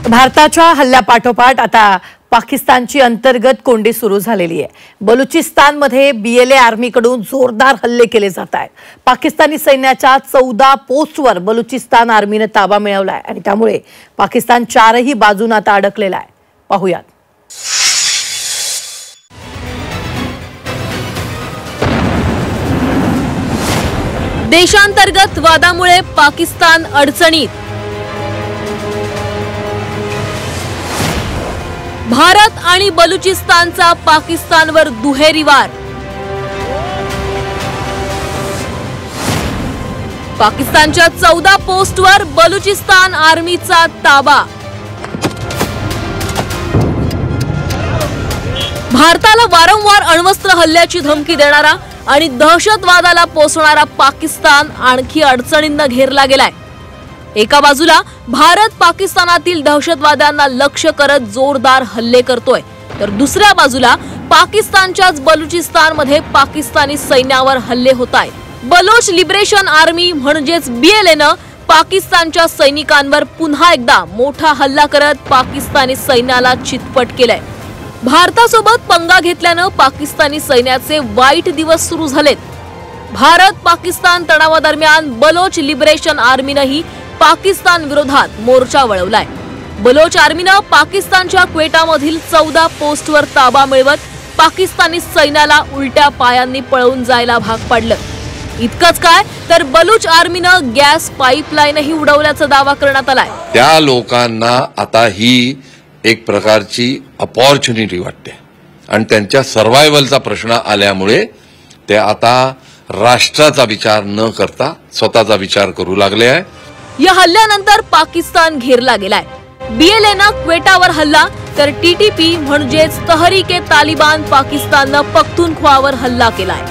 भारताच्या हल्ल्यापाठोपाठ आता पाकिस्तानची अंतर्गत कोंडी सुरू झालेली आहे। बलुचिस्तानमध्ये BLA आर्मीकडून जोरदार हल्ले केले जात आहेत। पाकिस्तानी सैन्याच्या 14 पोस्टवर बलुचिस्तान आर्मीने ताबा मिळवलाय आणि त्यामुळे पाकिस्तान चारही बाजूने आता अडकलेला आहे। पाहूयात। देशांतर्गत वादामुळे पाकिस्तान अडचणीत। भारत आणि बलुचिस्तानचा पाकिस्तानवर दुहेरी वार। पाकिस्तानच्या 14 पोस्टवर बलुचिस्तान आर्मीचा ताबा। भारताला वारंवार अण्वस्त्र हल्ल्याची धमकी देणारा आणि दहशतवादाला पोसणारा पाकिस्तान आणखी अडचणींना घेरला गेलाय। एका बाजूला भारत पाकिस्तानातील दहशतवाद्यांना लक्ष्य करत जोरदार हल्ले करतोय, तर दुसऱ्या बाजूला पाकिस्तानच्याच बलुचिस्तानमध्ये पाकिस्तानी सैन्यावर हल्ले होतायत। बलोच लिबरेशन आर्मी म्हणजेच BLA ने पाकिस्तानच्या सैनिकांवर पुन्हा एकदा मोठा हल्ला करत पाकिस्तानी सैन्याला चितपट केलंय। भारतासोबत पंगा घेतल्यानं पाकिस्तानी सैन्याचे वाईट दिवस सुरू झालेत। भारत पाकिस्तान तणावादरम्यान बलोच लिबरेशन आर्मीनेही पाकिस्तान विरोधात मोर्चा वळवलाय। बलोच आर्मीने पाकिस्तानच्या क्वेटामधील 14 पोस्टवर ताबा मिळवत पाकिस्तानी सैन्याला उलट्या पायांनी पळून जायला भाग पाडलं। इतकंच काय, तर बलूच आर्मीने गॅस पाईपलाईनही उडवल्याचा दावा करण्यात आलाय। त्या लोकांना आता ही एक प्रकारची अपॉर्च्युनिटी वाटते आणि त्यांच्या सर्व्हायव्हलचा प्रश्न आल्यामुळे ते आता राष्ट्राचा विचार न करता स्वतःचा विचार करू लागले आहे। या हल्ल्यानंतर पाकिस्तान घेरला गेलाय। BLA ने क्वेटावर हल्ला, तर TTP म्हणजेच तहरीक-ए-तालिबान पाकिस्तानने पख्तूनख्वावर हल्ला केलाय।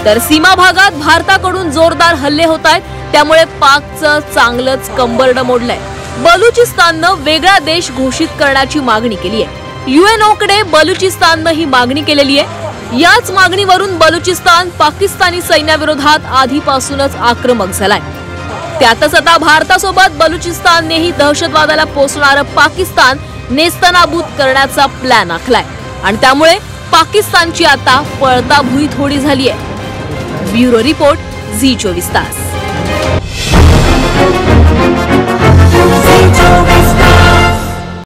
तर सीमा भागात भारताकडून जोरदार हल्ले होतायत, त्यामुळे पाकचं चांगलंच कंबरडं मोडलंय। बलुचिस्तानने वेगळा देश घोषित करण्याची मागणी केली आहे। UNOकडे बलुचिस्तानने ही मागणी केलेली आहे। याच मागणीवरून बलुचिस्तान पाकिस्तानी सैन्याविरोधात आधीपासूनच आक्रमक झालाय। त्यातच आता भारतासोबत बलुचिस्ताननेही दहशतवादाला पोसणारं पाकिस्तान नेस्तनाबूत करण्याचा प्लॅन आखलाय आणि त्यामुळे पाकिस्तानची आता पळता भुई थोडी झाली आहे। ब्युरो रिपोर्ट, झी 24 तास।